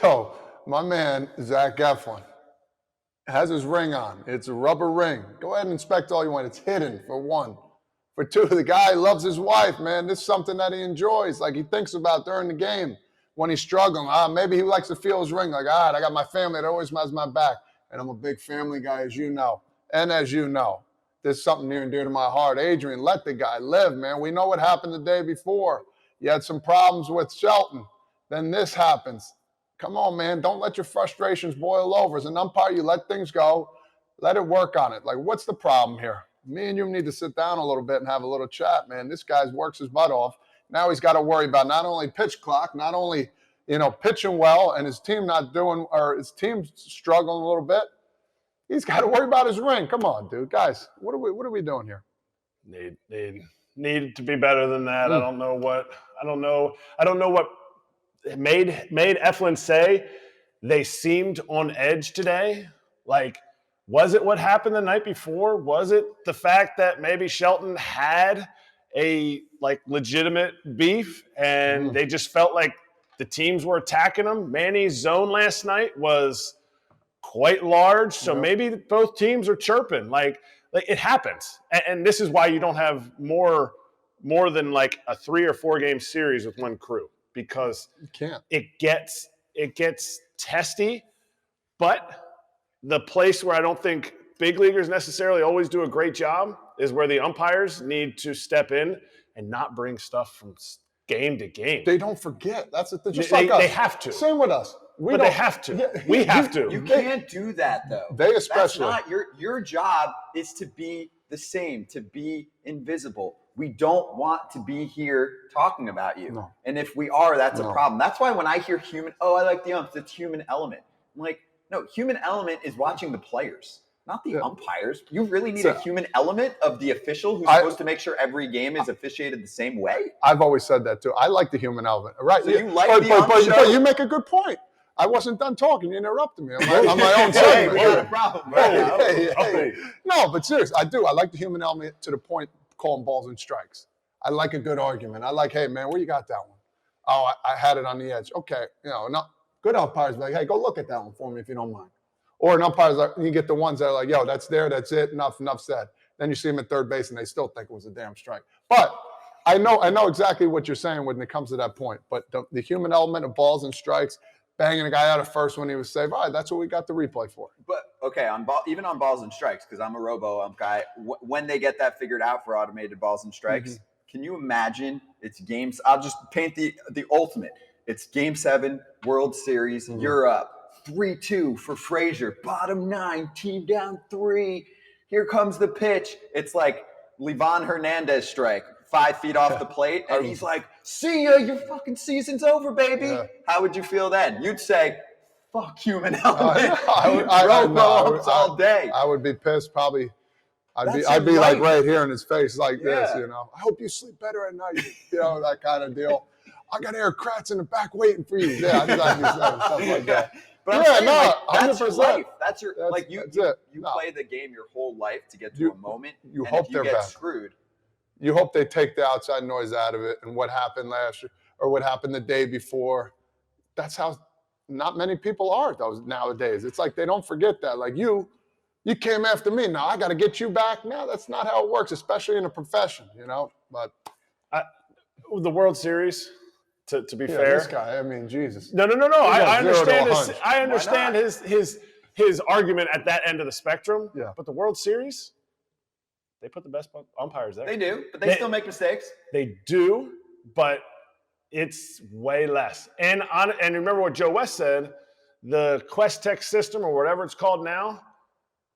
So my man, Zach Eflin, has his ring on. It's a rubber ring. Go ahead and inspect all you want. It's hidden, for one. For two, the guy loves his wife, man. This is something that he enjoys, like he thinks about during the game when he's struggling. Maybe he likes to feel his ring, like, all right, I got my family that always has my back. And I'm a big family guy, as you know. And as you know, there's something near and dear to my heart. Adrian, let the guy live, man. We know what happened the day before. You had some problems with Shelton. Then this happens. Come on, man. Don't let your frustrations boil over. As an umpire, you let things go. Let it work on it. Like, what's the problem here? Me and you need to sit down a little bit and have a little chat, man. This guy works his butt off. Now he's got to worry about not only pitch clock, not only, pitching well and his team not doing, or his team struggling a little bit. He's got to worry about his ring. Come on, dude. Guys, what are we doing here? Need to be better than that. I don't know what made Eflin say they seemed on edge today. Like, was it what happened the night before? Was it the fact that maybe Shelton had a legitimate beef and they just felt like the teams were attacking him? Manny's zone last night was quite large, so maybe both teams are chirping. Like it happens, and this is why you don't have more than like a 3 or 4 game series with one crew, because you can't. It gets testy. But the place where I don't think big leaguers necessarily always do a great job is where the umpires need to step in and not bring stuff from game to game. They don't forget. That's it. Just like us. They have to. Same with us. They have to. Yeah, we have to. You can't do that, though. They especially. That's not your job is to be the same, to be invisible. We don't want to be here talking about you. No. And if we are, that's a problem. That's why when I hear I like the umps, it's human element. I'm like, no, human element is watching the players, not the umpires. You really need a human element of the official who's supposed to make sure every game is officiated the same way. I've always said that too. I like the human element. Right. So you like but you make a good point. I wasn't done talking. You interrupted me. I'm on my own segment. We got a problem. Hey. No, but seriously, I do. I like the human element to the point calling balls and strikes. I like a good argument. I like, hey, man, where you got that one? Oh, I had it on the edge. Okay. Good umpires like, hey, go look at that one for me if you don't mind. Or an umpire's like, you get the ones that are like, yo, that's there, that's it, enough said. Then you see them at third base and they still think it was a damn strike. But I know exactly what you're saying when it comes to that point. But the human element of balls and strikes, banging a guy out of first when he was safe, all right, that's what we got the replay for. But, okay, even on balls and strikes, because I'm a robo-ump guy, when they get that figured out for automated balls and strikes, can you imagine it's games? I'll just paint the ultimate. It's Game 7, World Series. You're up 3-2 for Frazier. Bottom 9, team down 3. Here comes the pitch. It's like Livan Hernandez strike, 5 feet off the plate. And he's like, see ya, your fucking season's over, baby. Yeah. How would you feel then? You'd say, fuck human element. Robo-umps all day. I would be pissed probably. I'd be like right here in his face like this, I hope you sleep better at night, that kind of deal. I got Eric Kratz in the back waiting for you. Yeah, I'd be saying stuff like that. But I'm saying, that's your life. That's you play the game your whole life to get to a moment. You hope they're get screwed. You hope they take the outside noise out of it and what happened last year or what happened the day before. That's how not many people are nowadays. It's like they don't forget that. Like you came after me. Now I got to get you back. No, that's not how it works, especially in a profession, But the World Series. To be fair, this guy. I mean, Jesus. No. I understand. I understand his argument at that end of the spectrum. Yeah. But the World Series, they put the best umpires there. They do, but they still make mistakes. They do, but it's way less. And remember what Joe West said: the Quest Tech system, or whatever it's called now,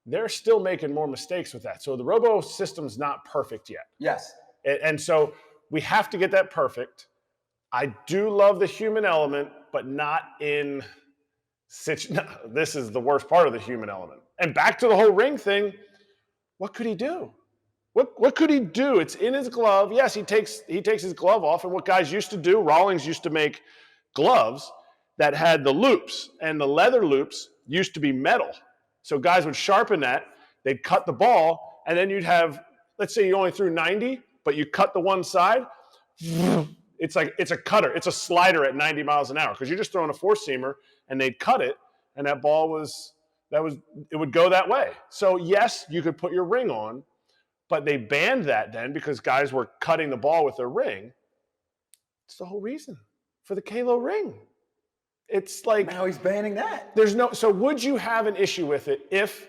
they're still making more mistakes with that. So the Robo system's not perfect yet. Yes. And so we have to get that perfect. I do love the human element, but not in this is the worst part of the human element. And back to the whole ring thing, what could he do? What could he do? It's in his glove. Yes, he takes his glove off, and what guys used to do, Rawlings used to make gloves that had the loops, and the leather loops used to be metal. So guys would sharpen that, they'd cut the ball, and then you'd have, let's say you only threw 90, but you cut the one side, It's a cutter. It's a slider at 90 miles an hour because you're just throwing a four-seamer and they'd cut it, and that ball it would go that way. So, yes, you could put your ring on, but they banned that then because guys were cutting the ball with their ring. It's the whole reason for the Kalo ring. It's like now he's banning that. So would you have an issue with it if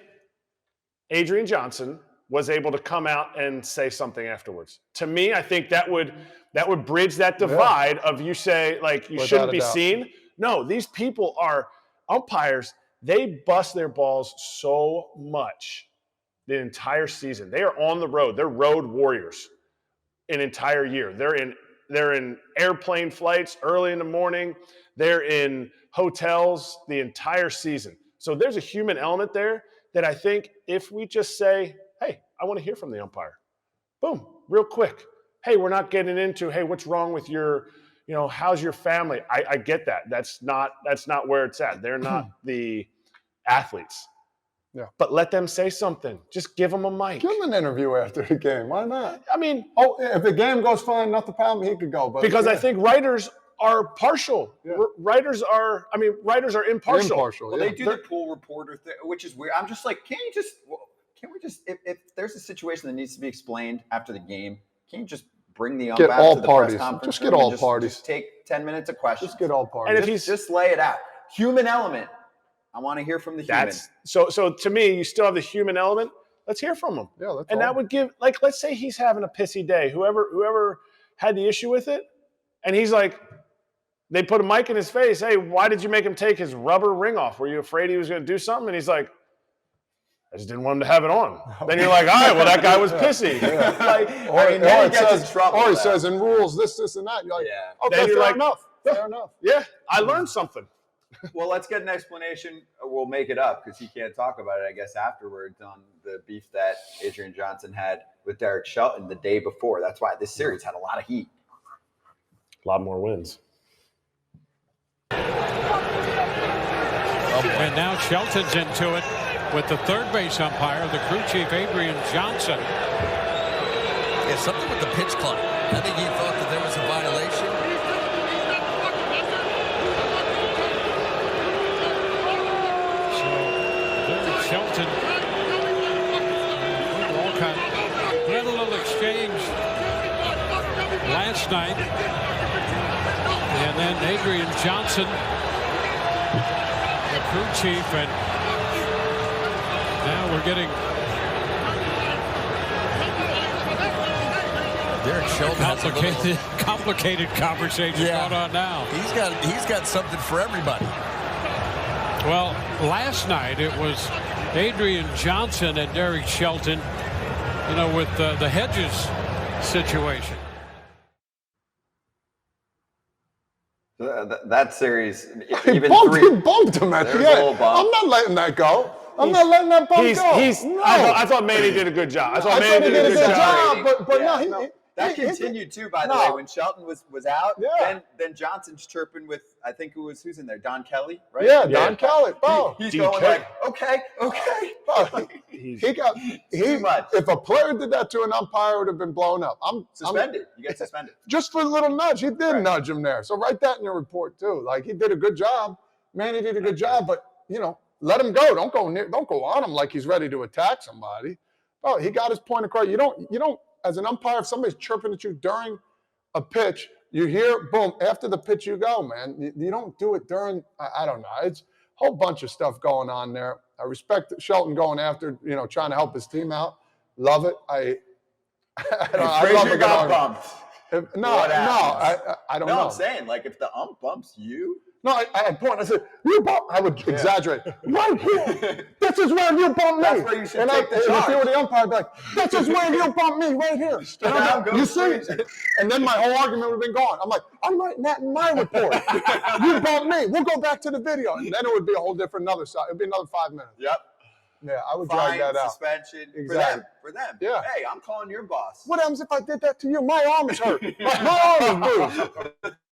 Adrian Johnson was able to come out and say something afterwards? To me, I think that would bridge that divide of you say, like, you shouldn't be seen. No, these people are umpires. They bust their balls so much the entire season. They are on the road. They're road warriors an entire year. They're in airplane flights early in the morning. They're in hotels the entire season. So there's a human element there that I think if we just say, hey, I want to hear from the umpire. Boom, real quick. Hey, we're not getting into, hey, what's wrong with your, how's your family? I get that. That's not where it's at. They're not the athletes. Yeah. But let them say something. Just give them a mic. Give him an interview after the game. Why not? I mean, if the game goes fine, not the problem, he could go. But because I think writers are partial. Yeah. Writers are impartial. Well, they do the pool reporter thing, which is weird. I'm just like, can't we just, if there's a situation that needs to be explained after the game, can't you just bring the ump out to the press conference? Just get all parties. Just take 10 minutes of questions. Just get all parties. And if he's just lay it out. Human element. I want to hear from the human. So to me, you still have the human element. Let's hear from him. Yeah, that would give, like, let's say he's having a pissy day. Whoever had the issue with it, and he's like, they put a mic in his face. Hey, why did you make him take his rubber ring off? Were you afraid he was going to do something? And he's like, I just didn't want him to have it on. Then you're like, all right, well, that guy was pissy. Or he says in rules this, and that. You're like, okay, fair enough. Fair enough. Yeah, I learned something. Well, let's get an explanation. We'll make it up because he can't talk about it, I guess, afterwards on the beef that Adrian Johnson had with Derek Shelton the day before. That's why this series had a lot of heat. A lot more wins. And now Shelton's into it with the third base umpire, the crew chief, Adrian Johnson. Yeah, something with the pitch clock. I think he thought that there was a violation. Shelton, Walcott, we had a little exchange last night, and then Adrian Johnson, the crew chief, and now we're getting Derek Shelton complicated conversation going on now. He's got something for everybody. Well, last night it was Adrian Johnson and Derek Shelton, with the Hedges situation. That series, he bumped him at the end. I'm not letting that go. I'm not letting that bump go. No. I thought Manny did a good job. I thought Manny did a good job. But no, that continued too, by the way. When Shelton was out, then Johnson's chirping with, I think who's in there? Don Kelly, right? Yeah, Don Kelly. He's going like, okay. Too much. If a player did that to an umpire, it would have been blown up. Suspended. You get suspended. Just for a little nudge. He did nudge him there. So write that in your report too. Like, he did a good job. Manny did a good job, but let him go. Don't go on him like he's ready to attack somebody. Oh, he got his point across. You don't. As an umpire, if somebody's chirping at you during a pitch, you hear, boom, after the pitch you go, man. You don't do it during, I don't know. It's a whole bunch of stuff going on there. I respect Shelton going after, trying to help his team out. Love it. I love it. Got bumped. I don't know. No, I'm saying, like, if the ump bumps you. No, I had point. I said, you bump. I would exaggerate. Right here. This is where you bump me. That's where you should take the charge. And if you were the umpire, I'd be like, this is where you bump me, right here. You see? And then my whole argument would have been gone. I'm like, I'm writing that in my report. You bump me. We'll go back to the video. And then it would be a whole different another side. It would be another 5 minutes. Yep. Yeah, I would drag that out. Suspension. Exactly. For them. Yeah. Hey, I'm calling your boss. What happens if I did that to you? My arm is hurt. My arm is bruised.